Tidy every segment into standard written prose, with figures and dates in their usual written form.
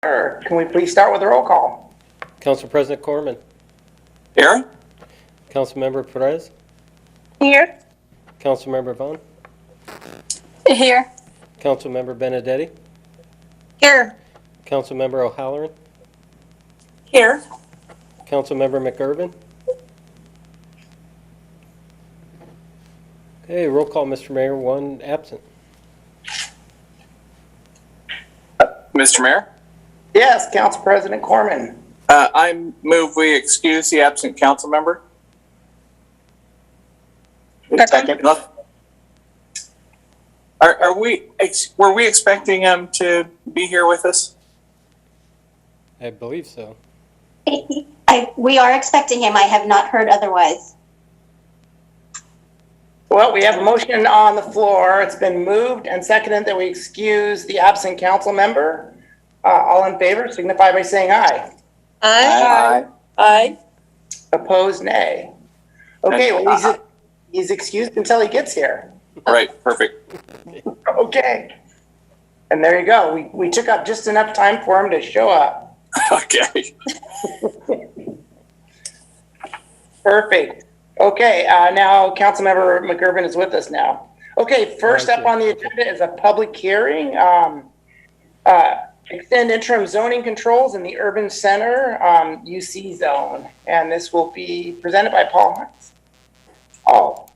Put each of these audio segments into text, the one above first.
Sure. Can we please start with a roll call? Council President Corman. Here. Councilmember Perez. Here. Councilmember Vaughn. Here. Councilmember Benedetti. Here. Councilmember O'Halloran. Here. Councilmember McIrvin. Okay, roll call, Mr. Mayor. One absent. Mr. Mayor, Yes, Council President Corman. I move we excuse the absent council member. Second. Were we expecting him to be here with us? I believe so. We are expecting him. I have not heard otherwise. Well, we have a motion on the floor. It's been moved and seconded that we excuse the absent council member. All in favor signify by saying aye. Aye. Aye. Opposed, nay. Okay, well, he's excused until he gets here. All right, perfect. Okay. And there you go. We took up just enough time for him to show up. Okay. Perfect. Okay, now Councilmember McIrvin is with us now. Okay, first up on the agenda is a public hearing. Extend interim zoning controls in the urban center UC zone. And this will be presented by Paul Hintz. Paul.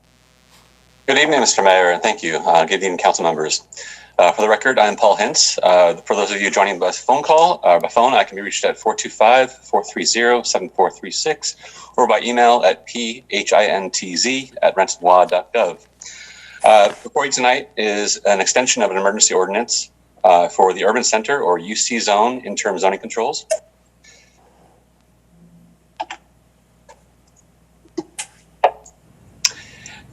Good evening, Mr. Mayor, and thank you. Good evening, council members. For the record, I'm Paul Hintz. For those of you joining by phone by phone, I can be reached at 425-430-7436 or by email at phintz@rentonwa.gov. Before you tonight is an extension of an emergency ordinance for the urban center or UC zone interim zoning controls.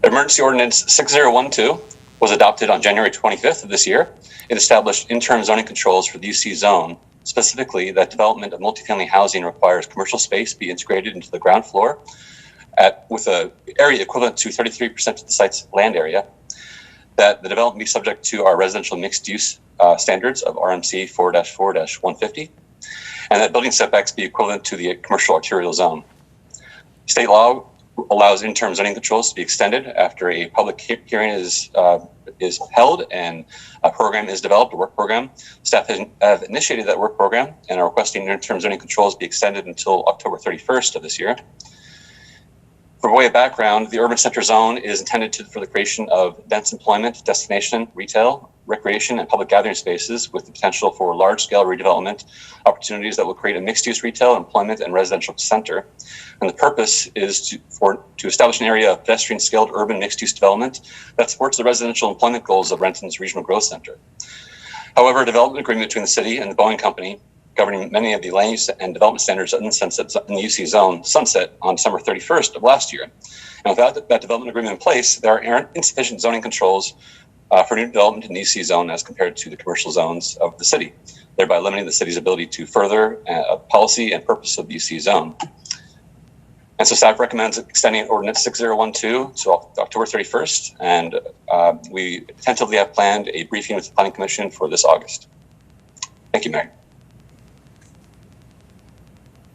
Emergency Ordinance 6012 was adopted on January 25th of this year. It established interim zoning controls for the UC zone, specifically that development of multifamily housing requires commercial space be integrated into the ground floor with an area equivalent to 33% of the site's land area, that the development be subject to our residential mixed use standards of RMC 4-4-150, and that building setbacks be equivalent to the commercial arterial zone. State law allows interim zoning controls to be extended after a public hearing is held and a program is developed, a work program. Staff have initiated that work program and are requesting interim zoning controls be extended until October 31st of this year. For way of background, the urban center zone is intended for the creation of dense employment, destination, retail, recreation, and public gathering spaces with the potential for large-scale redevelopment opportunities that will create a mixed-use retail, employment, and residential center. And the purpose is to establish an area of pedestrian-scaled urban mixed-use development that supports the residential employment goals of Renton's Regional Growth Center. However, a development agreement between the city and the Boeing Company governing many of the land use and development standards in the UC zone sunset on December 31st of last year. And without that development agreement in place, there are insufficient zoning controls for new development in the UC zone as compared to the commercial zones of the city, thereby limiting the city's ability to further policy and purpose of the UC zone. And so staff recommends extending Ordinance 6012 to October 31st, and we tentatively have planned a briefing with the Planning Commission for this August. Thank you, Mayor.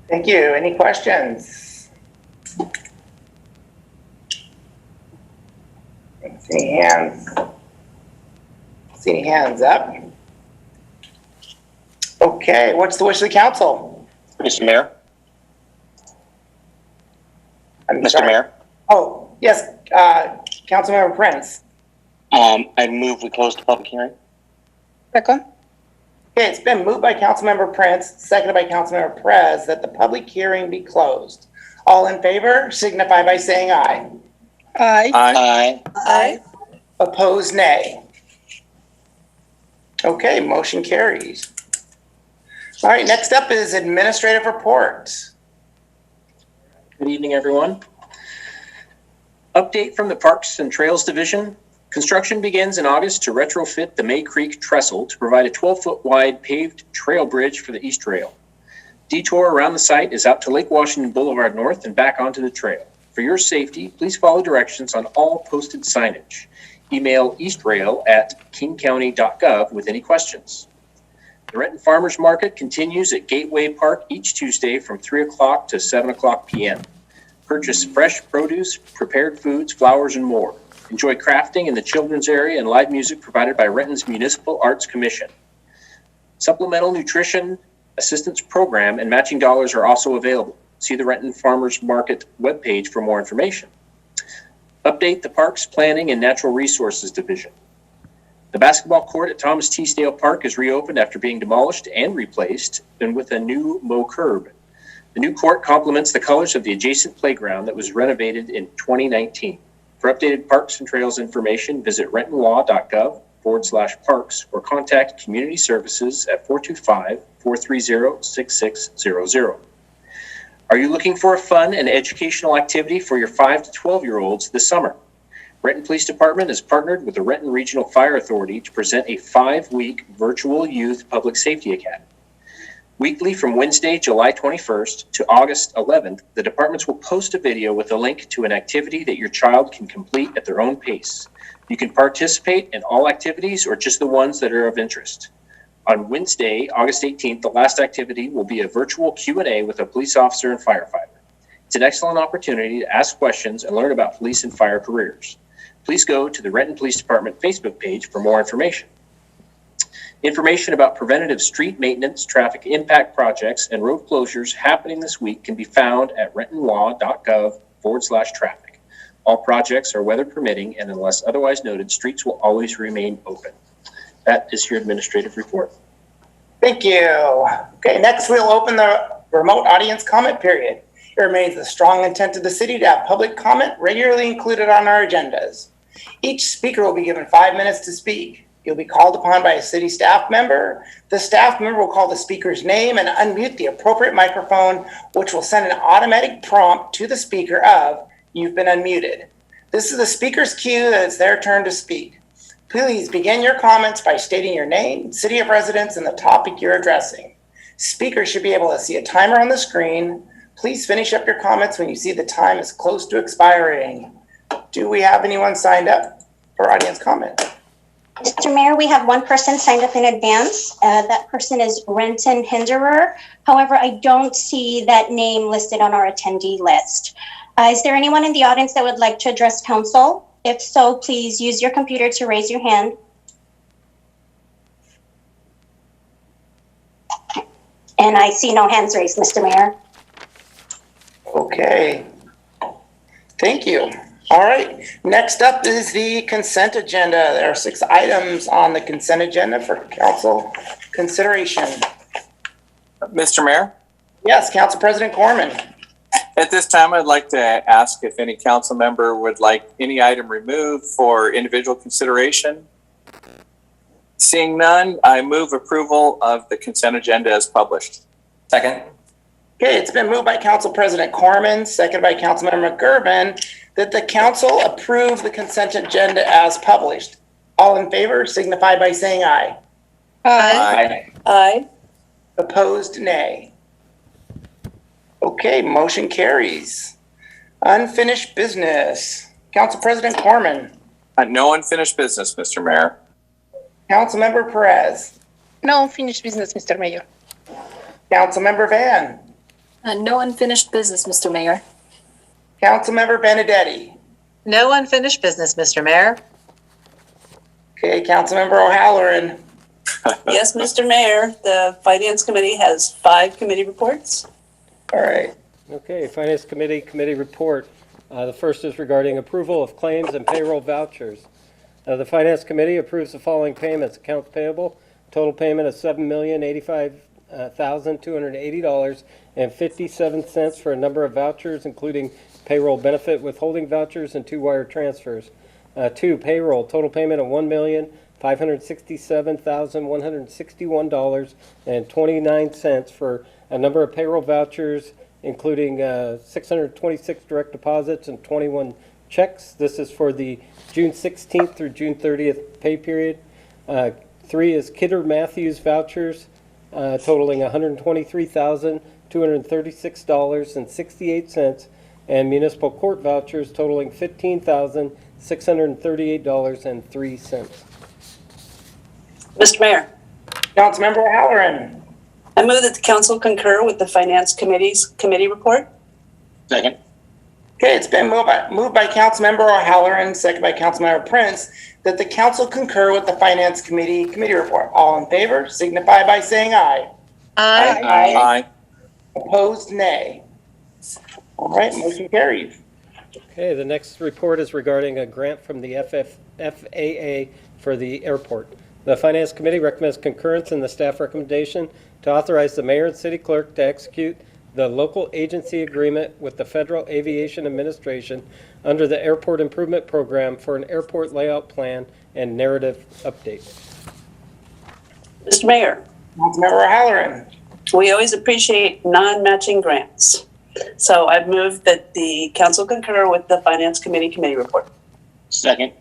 Thank you. Any questions? See hands. See any hands up? Okay, what's the wish of the council? Mr. Mayor? Sorry. Mayor? Oh, yes, Councilmember Prince. I move we close the public hearing. Second. Okay, it's been moved by Councilmember Prince, seconded by Councilmember Perez, that the public hearing be closed. All in favor signify by saying aye. Aye. Aye. Aye. Opposed, nay. Okay, motion carries. All right, next up is administrative reports. Good evening, everyone. Update from the Parks and Trails Division. Construction begins in August to retrofit the May Creek Trestle to provide a 12-foot wide paved trail bridge for the East Trail. Detour around the site is out to Lake Washington Boulevard North and back onto the trail. For your safety, please follow directions on all posted signage. Email eastrail@kingcounty.gov with any questions. The Renton Farmers Market continues at Gateway Park each Tuesday from 3 o'clock to 7 o'clock p.m. Purchase fresh produce, prepared foods, flowers, and more. Enjoy crafting in the children's area and live music provided by Renton's Municipal Arts Commission. Supplemental nutrition assistance program and matching dollars are also available. See the Renton Farmers Market webpage for more information. Update the Parks Planning and Natural Resources Division. The basketball court at Thomas T. Stale Park is reopened after being demolished and replaced, and with a new low curb. The new court complements the colors of the adjacent playground that was renovated in 2019. For updated parks and trails information, visit rentonlaw.gov/parks or contact Community Services at 425-430-6600. Are you looking for a fun and educational activity for your 5 to 12-year-olds this summer? Renton Police Department has partnered with the Renton Regional Fire Authority to present a 5-week virtual youth public safety academy. Weekly from Wednesday, July 21st to August 11th, the departments will post a video with a link to an activity that your child can complete at their own pace. You can participate in all activities or just the ones that are of interest. On Wednesday, August 18th, the last activity will be a virtual Q&A with a police officer and firefighter. It's an excellent opportunity to ask questions and learn about police and fire careers. Please go to the Renton Police Department Facebook page for more information. Information about preventative street maintenance, traffic impact projects, and road closures happening this week can be found at rentonlaw.gov/traffic. All projects are weather permitting, and unless otherwise noted, streets will always remain open. That is your administrative report. Thank you. Okay, next we'll open the remote audience comment period. It remains the strong intent of the city to have public comment regularly included on our agendas. Each speaker will be given 5 minutes to speak. You'll be called upon by a city staff member. The staff member will call the speaker's name and unmute the appropriate microphone, which will send an automatic prompt to the speaker of, "You've been unmuted." This is the speaker's cue that it's their turn to speak. Please begin your comments by stating your name, city of residence, and the topic you're addressing. Speakers should be able to see a timer on the screen. Please finish up your comments when you see the time is close to expiring. Do we have anyone signed up for audience comment? Mr. Mayor, we have one person signed up in advance. That person is Renton Hinderer. However, I don't see that name listed on our attendee list. Is there anyone in the audience that would like to address council? If so, please use your computer to raise your hand. And I see no hands raised, Mr. Mayor. Okay. Thank you. All right. Next up is the consent agenda. There are 6 items on the consent agenda for council consideration. Mr. Mayor, Yes, Council President Corman. at this time, I'd like to ask if any council member would like any item removed for individual consideration. Seeing none, I move approval of the consent agenda as published. Second. Okay, it's been moved by Council President Corman, seconded by Councilmember McGurven, that the council approve the consent agenda as published. All in favor signify by saying aye. Aye. Aye. Opposed, nay. Okay, motion carries. Unfinished business. Council President Corman. No unfinished business, Mr. Mayor. Councilmember Perez. No unfinished business, Mr. Mayor. Councilmember Van. No unfinished business, Mr. Mayor. Councilmember Benedetti. No unfinished business, Mr. Mayor. Okay, Councilmember O'Halloran. Yes, Mr. Mayor, the Finance Committee has 5 committee reports. All right. Okay, Finance Committee report. The first is regarding approval of claims and payroll vouchers. The Finance Committee approves the following payments. Accounts payable, total payment of $7,085,280.57 for a number of vouchers, including payroll benefit withholding vouchers and 2 wire transfers. 2, payroll, total payment of $1,567,161.29 for a number of payroll vouchers, including 626 direct deposits and 21 checks. This is for the June 16th through June 30th pay period. 3 is Kidder Matthews vouchers, totaling $123,236.68, and municipal court vouchers totaling $15,638.03. Mr. Mayor, Councilmember Halloran. I move that the council concur with the Finance Committee's committee report. Second. Okay, it's been moved by Councilmember O'Halloran, second by Councilmember Prince, that the council concur with the Finance Committee report. All in favor signify by saying aye. Aye. Aye. Opposed, nay. All right, motion carries. Okay, the next report is regarding a grant from the FAA for the airport. The Finance Committee recommends concurrence in the staff recommendation to authorize the mayor and city clerk to execute the local agency agreement with the Federal Aviation Administration under the Airport Improvement Program for an airport layout plan and narrative update. Mr. Mayor, Councilmember Halloran. we always appreciate non-matching grants. So I've moved that the council concur with the Finance Committee report. Second.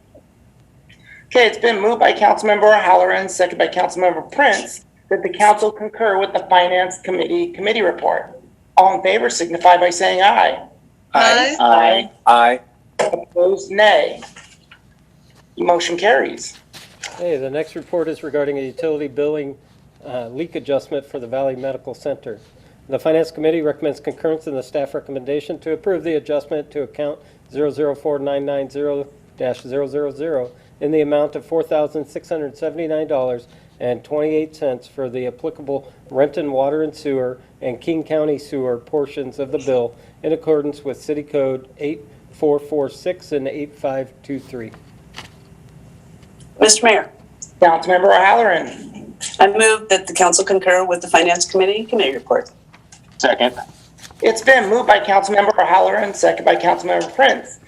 Okay, it's been moved by Councilmember O'Halloran, second by Councilmember Prince, that the council concur with the Finance Committee report. All in favor signify by saying aye. Aye. Aye. Opposed, nay. Motion carries. Okay, the next report is regarding a utility billing leak adjustment for the Valley Medical Center. The Finance Committee recommends concurrence in the staff recommendation to approve the adjustment to account 004990-000 in the amount of $4,679.28 for the applicable Renton Water and Sewer and King County Sewer portions of the bill in accordance with City Code 8446 and 8523. Mr. Mayor, Councilmember O'Halloran. I move that the council concur with the Finance Committee report. Second. It's been moved by Councilmember O'Halloran, second by Councilmember Prince,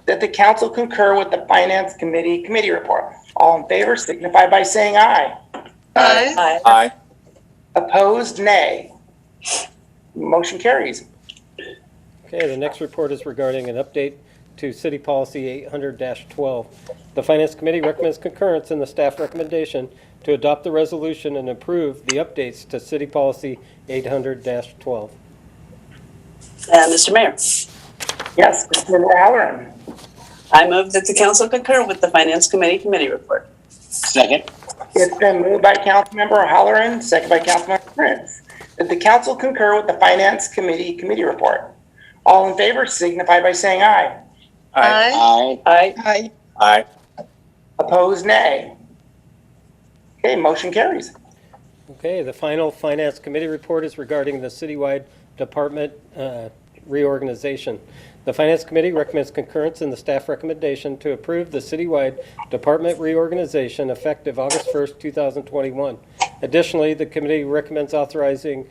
that the council concur with the Finance Committee report. All in favor signify by saying aye. Aye. Aye. Opposed, nay. Motion carries. Okay, the next report is regarding an update to City Policy 800-12. The Finance Committee recommends concurrence in the staff recommendation to adopt the resolution and approve the updates to City Policy 800-12. Mr. Mayor, Yes, Councilmember O'Halloran. I move that the council concur with the Finance Committee report. Second. It's been moved by Councilmember O'Halloran, second by Councilmember Prince, that the council concur with the Finance Committee report. All in favor signify by saying aye. Aye. Aye. Aye. Opposed, nay. Okay, motion carries. Okay, the final Finance Committee report is regarding the citywide department reorganization. The Finance Committee recommends concurrence in the staff recommendation to approve the citywide department reorganization effective August 1st, 2021. Additionally, the committee recommends authorizing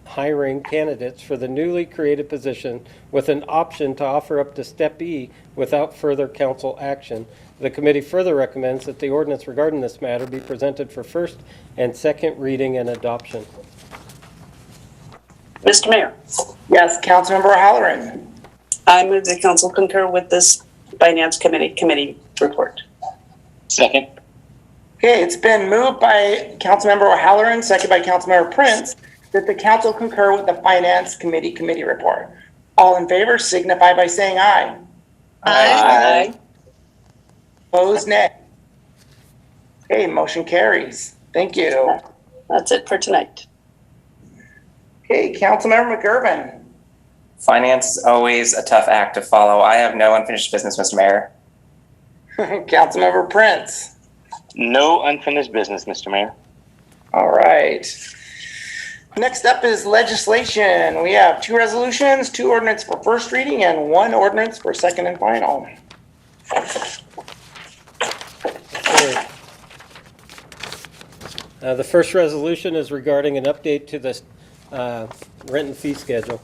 hiring candidates for the newly created position with an option to offer up to Step E without further council action. The committee further recommends that the ordinance regarding this matter be presented for first and second reading and adoption. Mr. Mayor, Yes, Councilmember O'Halloran. I move the council concur with this Finance Committee report. Second. Okay, it's been moved by Councilmember O'Halloran, second by Councilmember Prince, that the council concur with the Finance Committee report. All in favor signify by saying aye. Aye. Opposed, nay. Okay, motion carries. Thank you. That's it for tonight. Okay, Councilmember McGurven. Finance is always a tough act to follow. I have no unfinished business, Mr. Mayor. Councilmember Prince. No unfinished business, Mr. Mayor. All right. Next up is legislation. We have 2 resolutions, 2 ordinance for first reading, and 1 ordinance for second and final. The first resolution is regarding an update to the Renton fee schedule.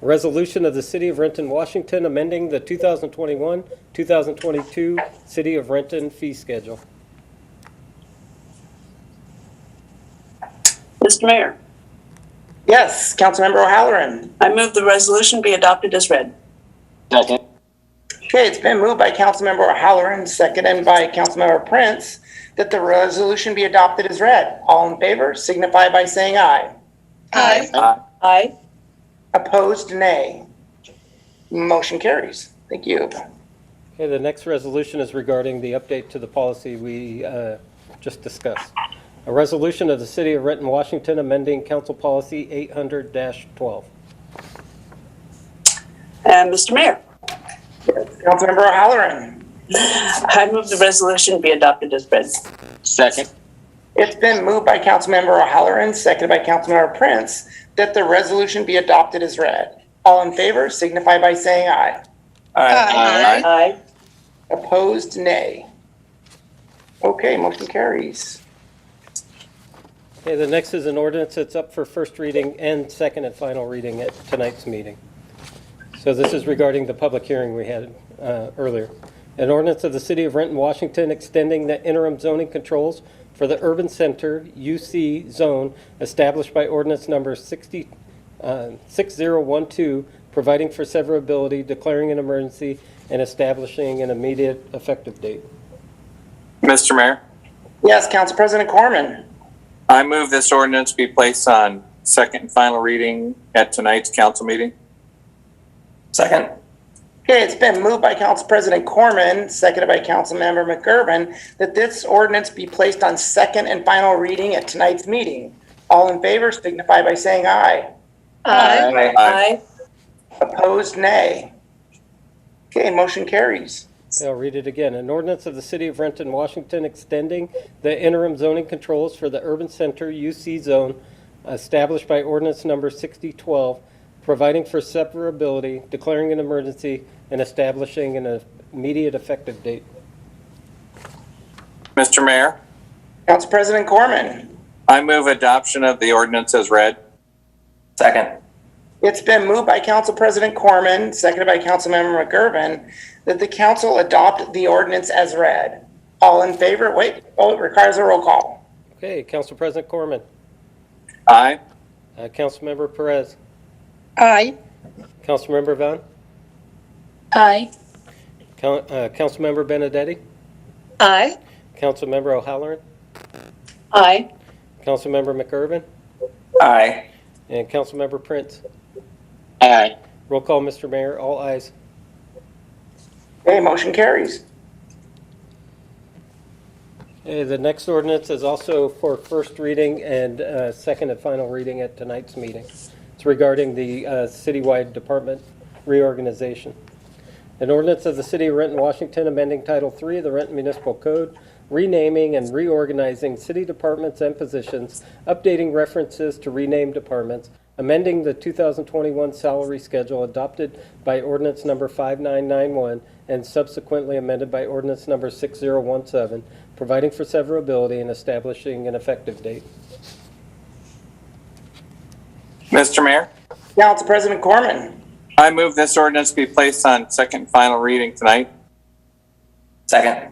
A resolution of the City of Renton, Washington, amending the 2021-2022 City of Renton fee schedule. Mr. Mayor, Yes, Councilmember O'Halloran. I move the resolution be adopted as read. Second. Okay, it's been moved by Councilmember O'Halloran, seconded by Councilmember Prince, that the resolution be adopted as read. All in favor signify by saying aye. Aye. Aye. Opposed, nay. Motion carries. Thank you. Okay, the next resolution is regarding the update to the policy we just discussed. A resolution of the City of Renton, Washington, amending Council Policy 800-12. Mr. Mayor, Councilmember O'Halloran. I move the resolution be adopted as read. Second. It's been moved by Councilmember O'Halloran, seconded by Councilmember Prince, that the resolution be adopted as read. All in favor signify by saying aye. Aye. Aye. Opposed, nay. Okay, motion carries. Okay, the next is an ordinance that's up for first reading and second and final reading at tonight's meeting. So this is regarding the public hearing we had earlier. An ordinance of the City of Renton, Washington, extending the interim zoning controls for the Urban Center UC zone established by ordinance number 6012, providing for severability, declaring an emergency, and establishing an immediate effective date. Mr. Mayor, Yes, Council President Corman. I move this ordinance be placed on second and final reading at tonight's council meeting. Second. Okay, it's been moved by Council President Corman, seconded by Councilmember McGurven, that this ordinance be placed on second and final reading at tonight's meeting. All in favor signify by saying aye. Aye. Aye. Opposed, nay. Okay, motion carries. Okay, I'll read it again. An ordinance of the City of Renton, Washington, extending the interim zoning controls for the Urban Center UC zone established by ordinance number 6012, providing for severability, declaring an emergency, and establishing an immediate effective date. Mr. Mayor, Council President Corman. I move adoption of the ordinance as read. Second. It's been moved by Council President Corman, seconded by Councilmember McGurven, that the council adopt the ordinance as read. All in favor? Wait, it requires a roll call. Okay, Council President Corman. Aye. Councilmember Perez. Aye. Councilmember Vaughn. Aye. Councilmember Benedetti. Aye. Councilmember O'Halloran. Aye. Councilmember McGurven. Aye. And Councilmember Prince. Aye. Roll call, Mr. Mayor. All ayes. Okay, motion carries. Okay, the next ordinance is also for first reading and second and final reading at tonight's meeting. It's regarding the citywide department reorganization. An ordinance of the City of Renton, Washington, amending Title III of the Renton Municipal Code, renaming and reorganizing city departments and positions, updating references to renamed departments, amending the 2021 salary schedule adopted by ordinance number 5991 and subsequently amended by ordinance number 6017, providing for severability and establishing an effective date. Mr. Mayor, Council President Corman. I move this ordinance be placed on second and final reading tonight. Second.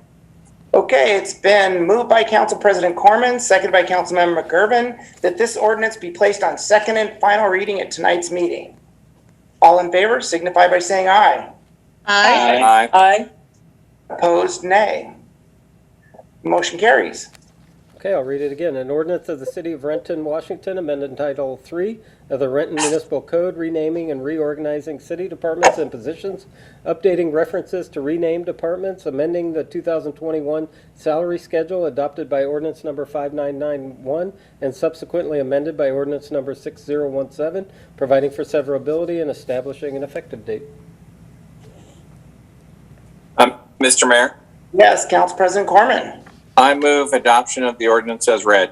Okay, it's been moved by Council President Corman, seconded by Councilmember McGurven, that this ordinance be placed on second and final reading at tonight's meeting. All in favor signify by saying aye. Aye. Aye. Aye. Opposed, nay. Motion carries. Okay, I'll read it again. An ordinance of the City of Renton, Washington, amending Title III of the Renton Municipal Code, renaming and reorganizing city departments and positions, updating references to renamed departments, amending the 2021 salary schedule adopted by ordinance number 5991 and subsequently amended by ordinance number 6017, providing for severability and establishing an effective date. Mr. Mayor, Yes, Council President Corman. I move adoption of the ordinance as read.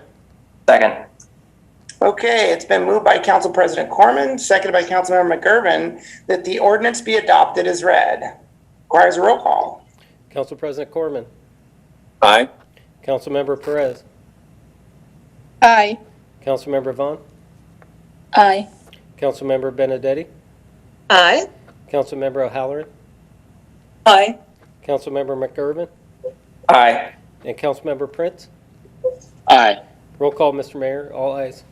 Second. Okay, it's been moved by Council President Corman, seconded by Councilmember McGurven, that the ordinance be adopted as read. Requires a roll call. Council President Corman. Aye. Councilmember Perez. Aye. Councilmember Vaughn. Aye. Councilmember Benedetti. Aye. Councilmember O'Halloran. Aye. Councilmember McGurven. Aye. And Councilmember Prince. Aye. Roll call, Mr. Mayor. All ayes.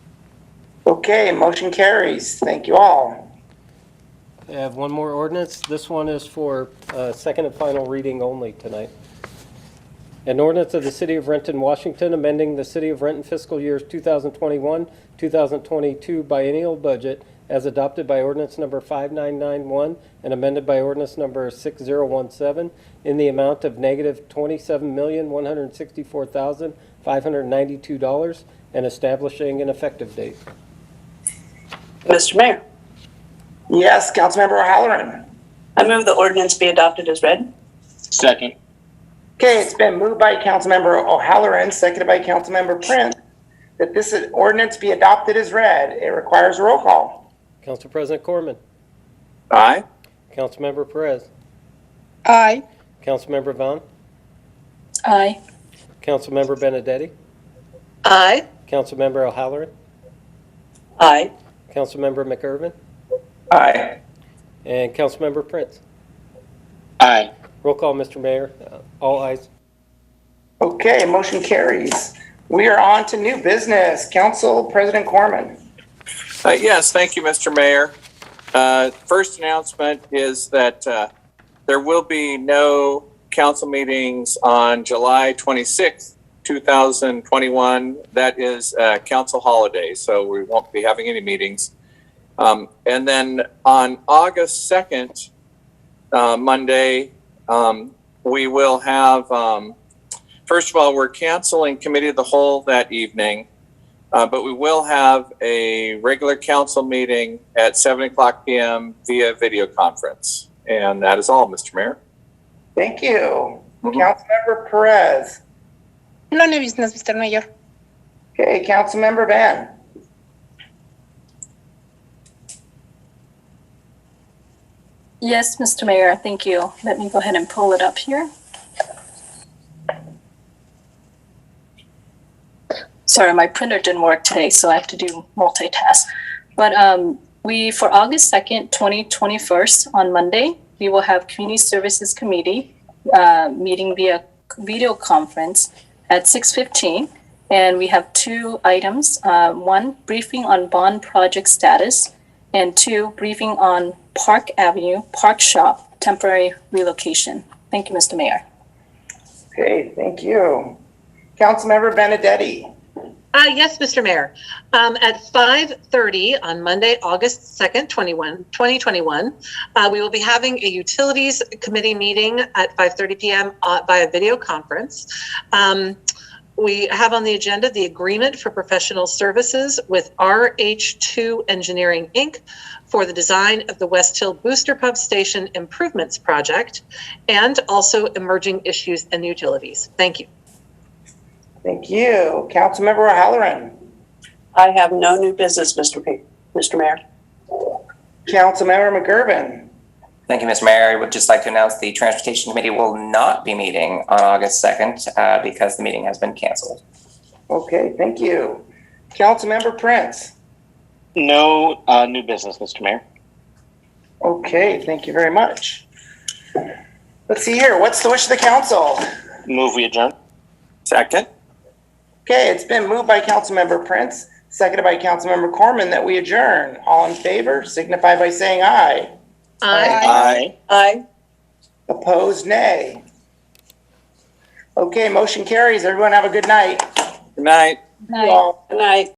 Okay, motion carries. Thank you all. I have one more ordinance. This one is for second and final reading only tonight. An ordinance of the City of Renton, Washington, amending the City of Renton fiscal years 2021-2022 biennial budget as adopted by ordinance number 5991 and amended by ordinance number 6017 in the amount of negative $27,164,500 $592 and establishing an effective date. Mr. Mayor, Yes, Councilmember O'Halloran. I move the ordinance be adopted as read. Second. Okay, it's been moved by Councilmember O'Halloran, seconded by Councilmember Prince, that this ordinance be adopted as read. It requires a roll call. Council President Corman. Aye. Councilmember Perez. Aye. Councilmember Vaughn. Aye. Councilmember Benedetti. Aye. Councilmember O'Halloran. Aye. Councilmember McIrvin. Aye. And Councilmember Prince. Aye. Roll call, Mr. Mayor. All ayes. Okay, motion carries. We are on to new business. Council President Corman. Yes, thank you, Mr. Mayor. First announcement is that there will be no council meetings on July 26th, 2021. That is a council holiday, so we won't be having any meetings. And then on August 2nd, Monday, we will have, first of all, we're canceling committee of the whole that evening, but we will have a regular council meeting at 7:00 p.m. via video conference. And that is all, Mr. Mayor. Thank you. Councilmember Perez. No new business, Mr. Mayor. Okay, Councilmember Van. Yes, Mr. Mayor, thank you. Let me go ahead and pull it up here. Sorry, my printer didn't work today, so I have to do multitask. But for August 2nd, 2021, on Monday, we will have Community Services Committee meeting via video conference at 6:15. And we have two items. One, briefing on bond project status, and two, briefing on Park Avenue, Park Shop, temporary relocation. Thank you, Mr. Mayor. Okay, thank you. Councilmember Benedetti. Yes, Mr. Mayor. At 5:30 on Monday, August 2nd, 2021, we will be having a Utilities Committee meeting at 5:30 p.m. Via video conference. We have on the agenda the agreement for professional services with RH2 Engineering, Inc. for the design of the West Hill Booster Pump Station Improvements Project, and also emerging issues and utilities. Thank you. Thank you. Councilmember O'Halloran. I have no new business, Mr. Mayor. Councilmember McIrvin. Thank you, Mr. Mayor. I would just like to announce the Transportation Committee will not be meeting on August 2nd because the meeting has been canceled. Okay, thank you. Councilmember Prince. No new business, Mr. Mayor. Okay, thank you very much. Let's see here. What's the wish of the council? Move we adjourn. Second. Okay, it's been moved by Councilmember Prince, seconded by Councilmember Corman that we adjourn. All in favor, signify by saying aye. Aye. Aye. Opposed, nay. Okay, motion carries. Everyone have a good night. Good night. Thank you all. Good night.